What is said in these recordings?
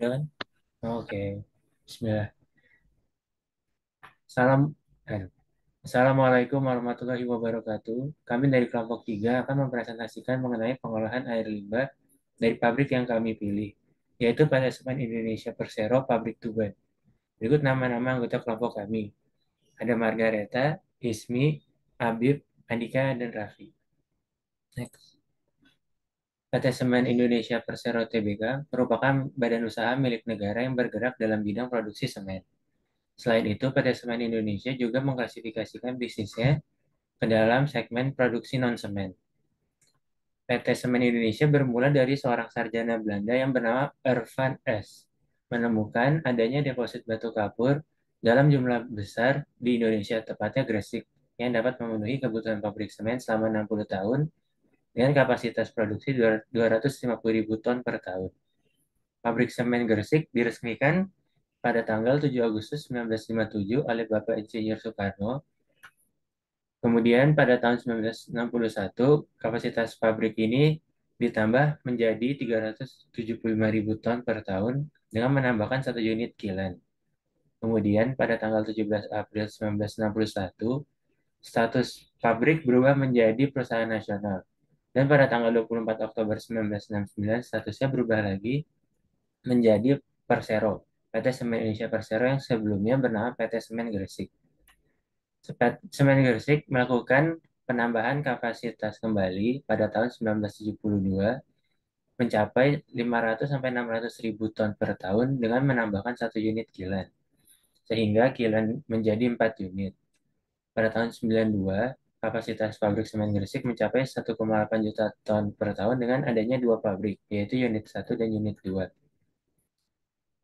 Ya kan? Oke. Bismillah. Salam. Assalamualaikum warahmatullahi wabarakatuh. Kami dari kelompok 3 akan mempresentasikan mengenai pengolahan air limbah dari pabrik yang kami pilih, yaitu pt Semen Indonesia Persero Pabrik Tuban. Berikut nama-nama anggota kelompok kami. Ada Margareta, Ismi, Abib, Andika, dan Raffi. Next. PT Semen Indonesia Persero Tbk merupakan badan usaha milik negara yang bergerak dalam bidang produksi semen. Selain itu, PT Semen Indonesia juga mengklasifikasikan bisnisnya ke dalam segmen produksi non-semen. PT Semen Indonesia bermula dari seorang sarjana Belanda yang bernama Ervan S. Menemukan adanya deposit batu kapur dalam jumlah besar di Indonesia, tepatnya Gresik, yang dapat memenuhi kebutuhan pabrik semen selama 60 tahun dengan kapasitas produksi 250.000 ton per tahun. Pabrik semen Gresik diresmikan pada tanggal 7 Agustus 1957 oleh Bapak Insinyur Soekarno. Kemudian pada tahun 1961, kapasitas pabrik ini ditambah menjadi 375.000 ton per tahun dengan menambahkan satu unit kilang. Kemudian pada tanggal 17 April 1961, status pabrik berubah menjadi perusahaan nasional. Dan pada tanggal 24 Oktober 1969, statusnya berubah lagi menjadi Persero, PT Semen Indonesia Persero yang sebelumnya bernama PT Semen Gresik. Semen Gresik melakukan penambahan kapasitas kembali pada tahun 1972 mencapai 500 sampai 600 ribu ton per tahun dengan menambahkan satu unit kilang, sehingga kilang menjadi 4 unit. Pada tahun 92, kapasitas pabrik semen Gresik mencapai 1,8 juta ton per tahun dengan adanya dua pabrik, yaitu unit satu dan unit 2.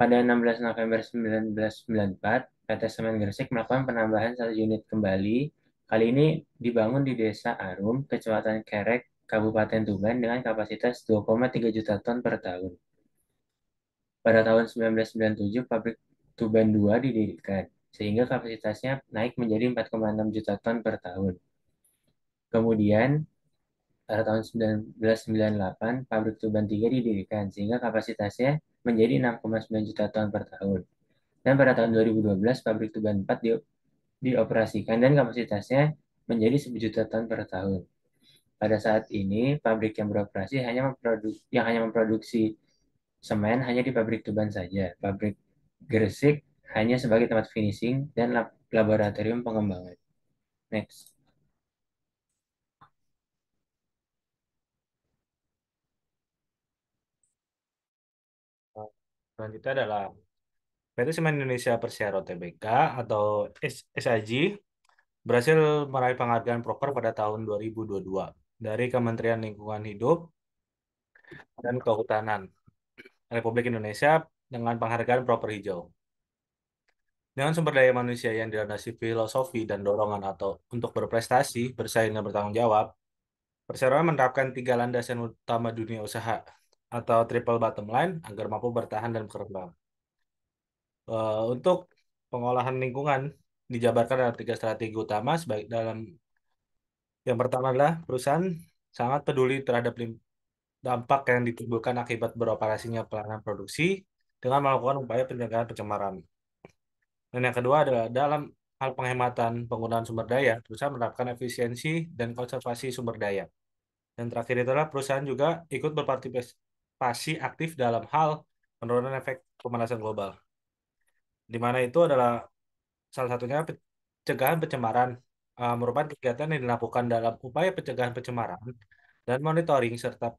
Pada 16 November 1994, PT Semen Gresik melakukan penambahan satu unit kembali. Kali ini dibangun di Desa Arum, Kecamatan Kerek, Kabupaten Tuban dengan kapasitas 2,3 juta ton per tahun. Pada tahun 1997, pabrik Tuban 2 didirikan, sehingga kapasitasnya naik menjadi 4,6 juta ton per tahun. Kemudian, pada tahun 1998, pabrik Tuban 3 didirikan, sehingga kapasitasnya menjadi 6,9 juta ton per tahun. Dan pada tahun 2012, pabrik Tuban 4 dioperasikan dan kapasitasnya menjadi 1 juta ton per tahun. Pada saat ini, pabrik yang beroperasi hanya memproduksi semen hanya di pabrik Tuban saja. Pabrik Gresik hanya sebagai tempat finishing dan laboratorium pengembangan. Next. Selanjutnya adalah PT Semen Indonesia Persero Tbk atau SIG berhasil meraih penghargaan proper pada tahun 2022 dari Kementerian Lingkungan Hidup dan Kehutanan Republik Indonesia dengan penghargaan proper hijau. Dengan sumber daya manusia yang dilandasi filosofi dan dorongan atau untuk berprestasi, bersaing dan bertanggung jawab, Persero menerapkan tiga landasan utama dunia usaha atau triple bottom line agar mampu bertahan dan berkembang. Untuk pengolahan lingkungan dijabarkan dalam tiga strategi utama sebagai dalam yang pertama adalah perusahaan sangat peduli terhadap dampak yang ditimbulkan akibat beroperasinya pelayanan produksi dengan melakukan upaya pencegahan pencemaran. Dan yang kedua adalah dalam hal penghematan penggunaan sumber daya, perusahaan menerapkan efisiensi dan konservasi sumber daya. Dan terakhir itu adalah perusahaan juga ikut berpartisipasi aktif dalam hal penurunan efek pemanasan global, di mana itu adalah salah satunya pencegahan pencemaran merupakan kegiatan yang dilakukan dalam upaya pencegahan pencemaran dan monitoring serta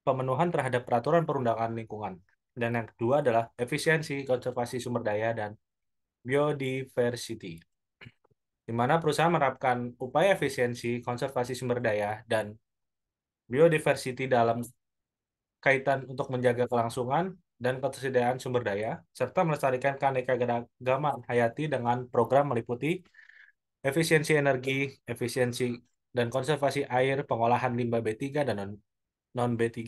pemenuhan terhadap peraturan perundangan lingkungan. Dan yang kedua adalah efisiensi, konservasi sumber daya, dan biodiversity, di mana perusahaan menerapkan upaya efisiensi, konservasi sumber daya, dan biodiversity dalam kaitan untuk menjaga kelangsungan dan ketersediaan sumber daya, serta melestarikan keanekaragaman hayati dengan program meliputi efisiensi energi, efisiensi dan konservasi air, pengolahan limbah B3 dan non-B3,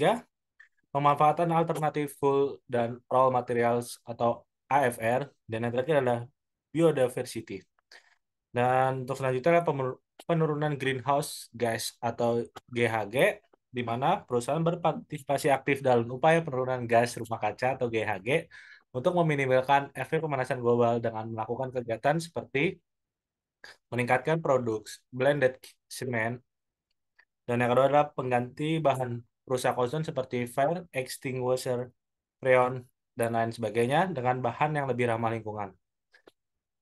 pemanfaatan alternatif full dan raw materials atau AFR, dan yang terakhir adalah biodiversity. Dan untuk selanjutnya adalah penurunan greenhouse gas atau GHG, di mana perusahaan berpartisipasi aktif dalam upaya penurunan gas rumah kaca atau GHG untuk meminimalkan efek pemanasan global dengan melakukan kegiatan seperti meningkatkan produksi blended cement, dan yang kedua adalah pengganti bahan perusak ozon seperti fire extinguisher, freon, dan lain sebagainya dengan bahan yang lebih ramah lingkungan.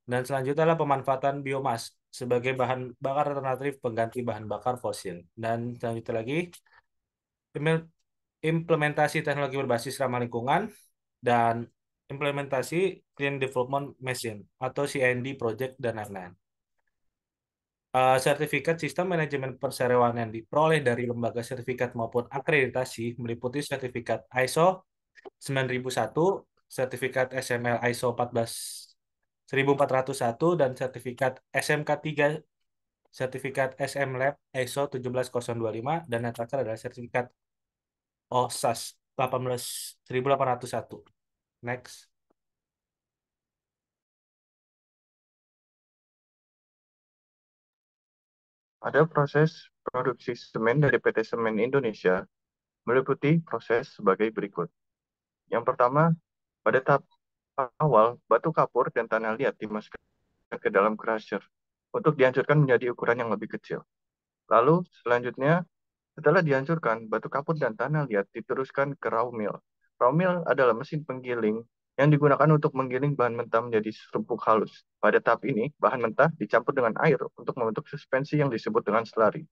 Dan selanjutnya adalah pemanfaatan biomas sebagai bahan bakar alternatif pengganti bahan bakar fosil. Dan selanjutnya lagi, implementasi teknologi berbasis ramah lingkungan dan implementasi Clean Development Mission atau CND Project dan lain-lain. Sertifikat sistem manajemen perseroan yang diperoleh dari lembaga sertifikat maupun akreditasi meliputi sertifikat ISO 9001, sertifikat SML ISO 1401, dan sertifikat SMK 3, sertifikat SM Lab ISO 17025, dan yang terakhir adalah sertifikat OSAS 18.1801. Next. Ada proses produksi semen dari PT Semen Indonesia meliputi proses sebagai berikut. Yang pertama, pada tahap awal, batu kapur dan tanah liat dimasukkan ke dalam crusher untuk dihancurkan menjadi ukuran yang lebih kecil. Lalu, selanjutnya, setelah dihancurkan, batu kapur dan tanah liat diteruskan ke raw mill. Raw mill adalah mesin penggiling yang digunakan untuk menggiling bahan mentah menjadi serbuk halus. Pada tahap ini, bahan mentah dicampur dengan air untuk membentuk suspensi yang disebut dengan slurry.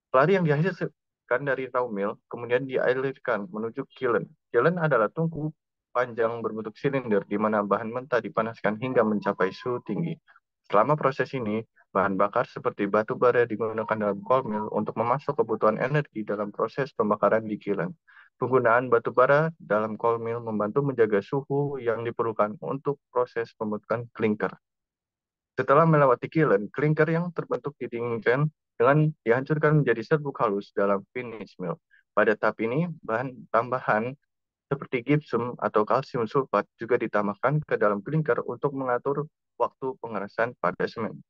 Slurry yang dihasilkan dari raw mill kemudian dialirkan menuju kiln. Kiln adalah tungku panjang berbentuk silinder di mana bahan mentah dipanaskan hingga mencapai suhu tinggi. Selama proses ini, bahan bakar seperti batu bara digunakan dalam cold mill untuk memasok kebutuhan energi dalam proses pembakaran di kiln. Penggunaan batu bara dalam cold mill membantu menjaga suhu yang diperlukan untuk proses pembentukan klinker. Setelah melewati kiln, klinker yang terbentuk didinginkan dengan dihancurkan menjadi serbuk halus dalam finish mill. Pada tahap ini, bahan tambahan seperti gypsum atau kalsium sulfat juga ditambahkan ke dalam klinker untuk mengatur waktu pengerasan pada semen.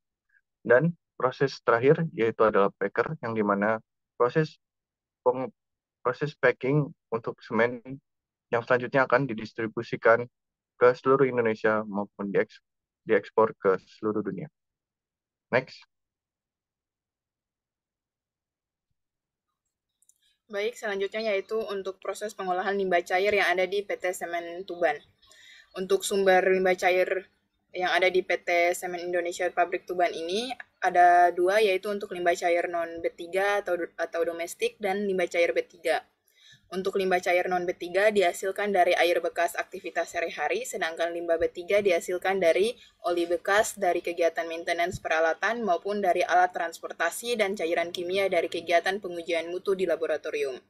Dan proses terakhir yaitu adalah packer, yang dimana proses packing untuk semen yang selanjutnya akan didistribusikan ke seluruh Indonesia maupun diekspor ke seluruh dunia. Next. Baik, selanjutnya yaitu untuk proses pengolahan limbah cair yang ada di PT Semen Tuban. Untuk sumber limbah cair yang ada di PT Semen Indonesia Pabrik Tuban ini ada dua, yaitu untuk limbah cair non B3 atau domestik dan limbah cair B3. Untuk limbah cair non B3 dihasilkan dari air bekas aktivitas sehari-hari, sedangkan limbah B3 dihasilkan dari oli bekas dari kegiatan maintenance peralatan maupun dari alat transportasi dan cairan kimia dari kegiatan pengujian mutu di laboratorium.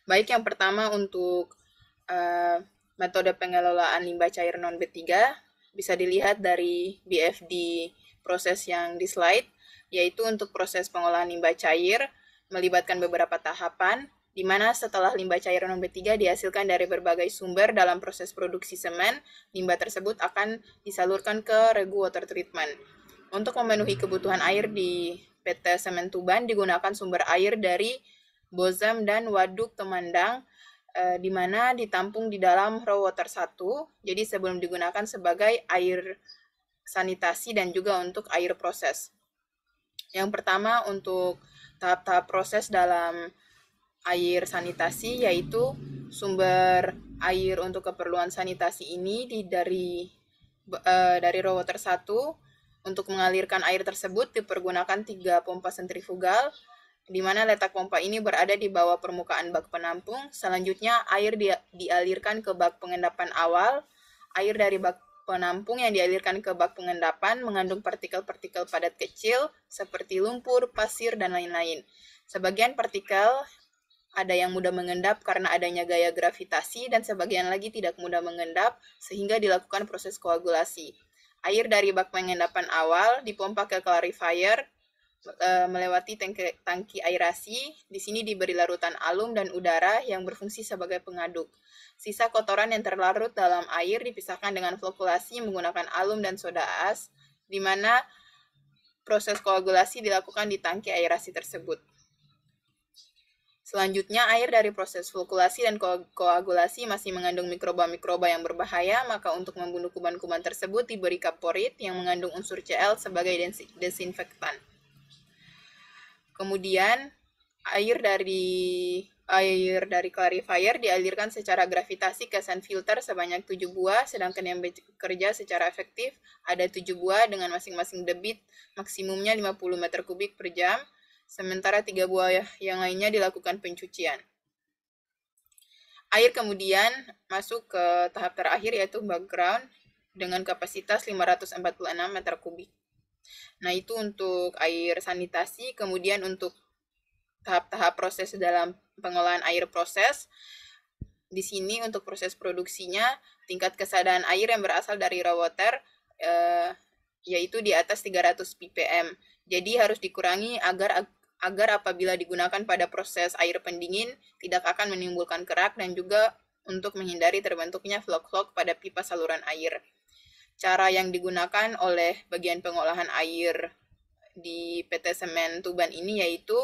Baik, yang pertama untuk metode pengelolaan limbah cair non B3 bisa dilihat dari BFD proses yang di slide, yaitu untuk proses pengolahan limbah cair melibatkan beberapa tahapan, di mana setelah limbah cair non B3 dihasilkan dari berbagai sumber dalam proses produksi semen, limbah tersebut akan disalurkan ke regu water treatment. Untuk memenuhi kebutuhan air di PT Semen Tuban digunakan sumber air dari Bozem dan Waduk Temandang, di mana ditampung di dalam raw water 1, jadi sebelum digunakan sebagai air sanitasi dan juga untuk air proses. Yang pertama untuk tahap-tahap proses dalam air sanitasi, yaitu sumber air untuk keperluan sanitasi ini dari raw water 1. Untuk mengalirkan air tersebut dipergunakan 3 pompa sentrifugal, di mana letak pompa ini berada di bawah permukaan bak penampung. Selanjutnya air dialirkan ke bak pengendapan awal. Air dari bak penampung yang dialirkan ke bak pengendapan mengandung partikel-partikel padat kecil seperti lumpur, pasir, dan lain-lain. Sebagian partikel ada yang mudah mengendap karena adanya gaya gravitasi dan sebagian lagi tidak mudah mengendap sehingga dilakukan proses koagulasi. Air dari bak pengendapan awal dipompa ke clarifier melewati tangki aerasi. Di sini diberi larutan alum dan udara yang berfungsi sebagai pengaduk. Sisa kotoran yang terlarut dalam air dipisahkan dengan flokulasi menggunakan alum dan soda as, di mana proses koagulasi dilakukan di tangki aerasi tersebut. Selanjutnya, air dari proses flockulasi dan koagulasi masih mengandung mikroba-mikroba yang berbahaya, maka untuk membunuh kuman-kuman tersebut diberi kaporit yang mengandung unsur Cl sebagai desinfektan. Kemudian, air dari clarifier dialirkan secara gravitasi ke sand filter sebanyak 7 buah, sedangkan yang bekerja secara efektif ada 7 buah dengan masing-masing debit maksimumnya 50 meter kubik per jam, sementara 3 buah yang lainnya dilakukan pencucian. Air kemudian masuk ke tahap terakhir yaitu background dengan kapasitas 546 meter kubik. Nah, itu untuk air sanitasi. Kemudian untuk tahap-tahap proses dalam pengolahan air proses. Di sini untuk proses produksinya, tingkat kesadaran air yang berasal dari raw water yaitu di atas 300 ppm. Jadi harus dikurangi agar apabila digunakan pada proses air pendingin tidak akan menimbulkan kerak dan juga untuk menghindari terbentuknya flok-flok pada pipa saluran air. Cara yang digunakan oleh bagian pengolahan air di PT Semen Tuban ini yaitu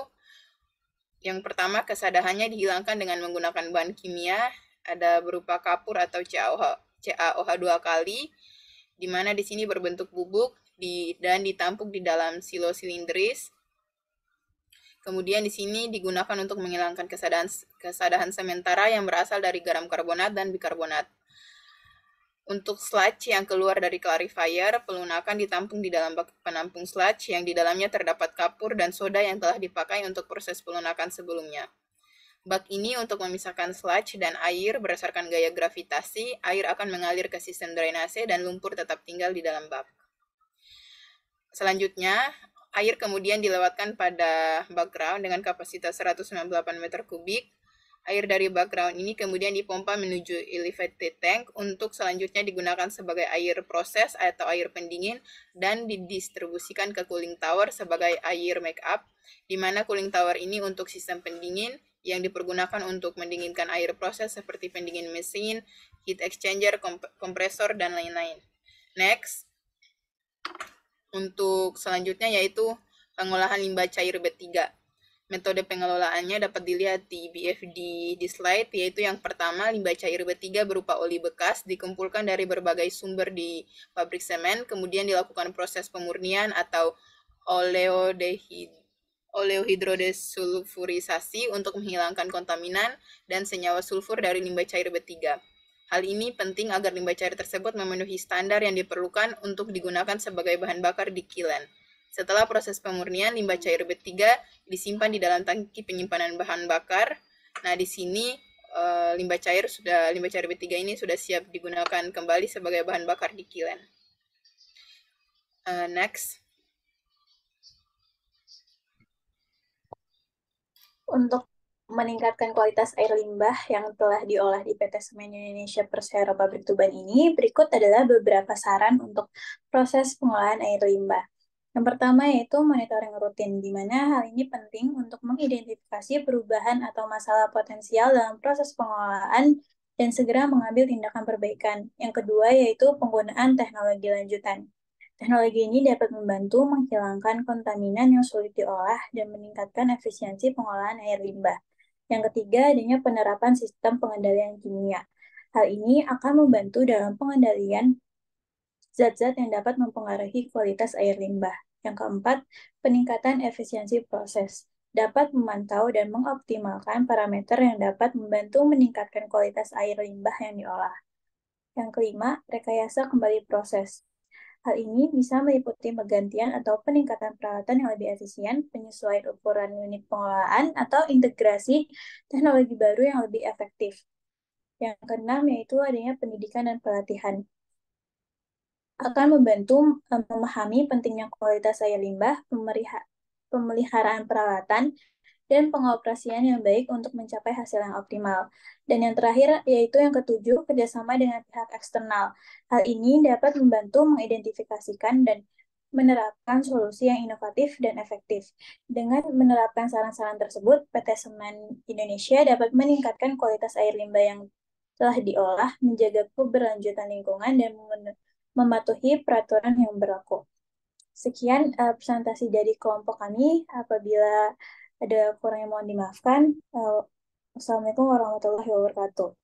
yang pertama, kesadahannya dihilangkan dengan menggunakan bahan kimia, ada berupa kapur atau CaOH 2 kali, di mana di sini berbentuk bubuk dan ditampung di dalam silo silindris. Kemudian di sini digunakan untuk menghilangkan kesadahan sementara yang berasal dari garam karbonat dan bikarbonat. Untuk sludge yang keluar dari clarifier, pelunakan ditampung di dalam bak penampung sludge yang di dalamnya terdapat kapur dan soda yang telah dipakai untuk proses pelunakan sebelumnya. Bak ini untuk memisahkan sludge dan air berdasarkan gaya gravitasi, air akan mengalir ke sistem drainase dan lumpur tetap tinggal di dalam bak. Selanjutnya, air kemudian dilewatkan pada background dengan kapasitas 198 meter kubik. Air dari background ini kemudian dipompa menuju elevated tank untuk selanjutnya digunakan sebagai air proses atau air pendingin dan didistribusikan ke cooling tower sebagai air make-up, di mana cooling tower ini untuk sistem pendingin yang dipergunakan untuk mendinginkan air proses seperti pendingin mesin, heat exchanger, kompresor, dan lain-lain. Next, untuk selanjutnya yaitu pengolahan limbah cair B3. Metode pengelolaannya dapat dilihat di BFD di slide, yaitu yang pertama, limbah cair B3 berupa oli bekas dikumpulkan dari berbagai sumber di pabrik semen, kemudian dilakukan proses pemurnian atau oleohidrodesulfurisasi untuk menghilangkan kontaminan dan senyawa sulfur dari limbah cair B3. Hal ini penting agar limbah cair tersebut memenuhi standar yang diperlukan untuk digunakan sebagai bahan bakar di kilen. Setelah proses pemurnian, limbah cair B3 disimpan di dalam tangki penyimpanan bahan bakar. Nah, di sini limbah cair B3 ini sudah siap digunakan kembali sebagai bahan bakar di kilen. Next. Untuk meningkatkan kualitas air limbah yang telah diolah di PT Semen Indonesia Persero Pabrik Tuban ini, berikut adalah beberapa saran untuk proses pengolahan air limbah. Yang pertama yaitu monitoring rutin, di mana hal ini penting untuk mengidentifikasi perubahan atau masalah potensial dalam proses pengolahan dan segera mengambil tindakan perbaikan. Yang kedua yaitu penggunaan teknologi lanjutan. Teknologi ini dapat membantu menghilangkan kontaminan yang sulit diolah dan meningkatkan efisiensi pengolahan air limbah. Yang ketiga, adanya penerapan sistem pengendalian kimia. Hal ini akan membantu dalam pengendalian zat-zat yang dapat mempengaruhi kualitas air limbah. Yang keempat, peningkatan efisiensi proses. Dapat memantau dan mengoptimalkan parameter yang dapat membantu meningkatkan kualitas air limbah yang diolah. Yang kelima, rekayasa kembali proses. Hal ini bisa meliputi penggantian atau peningkatan peralatan yang lebih efisien, penyesuaian ukuran unit pengolahan, atau integrasi teknologi baru yang lebih efektif. Yang keenam yaitu adanya pendidikan dan pelatihan. Akan membantu memahami pentingnya kualitas air limbah, pemeliharaan peralatan, dan pengoperasian yang baik untuk mencapai hasil yang optimal. Dan yang terakhir yaitu yang ketujuh, kerjasama dengan pihak eksternal. Hal ini dapat membantu mengidentifikasikan dan menerapkan solusi yang inovatif dan efektif. Dengan menerapkan saran-saran tersebut, PT Semen Indonesia dapat meningkatkan kualitas air limbah yang telah diolah, menjaga keberlanjutan lingkungan, dan mematuhi peraturan yang berlaku. Sekian presentasi dari kelompok kami. Apabila Ada kurangnya mohon dimaafkan. Assalamualaikum warahmatullahi wabarakatuh.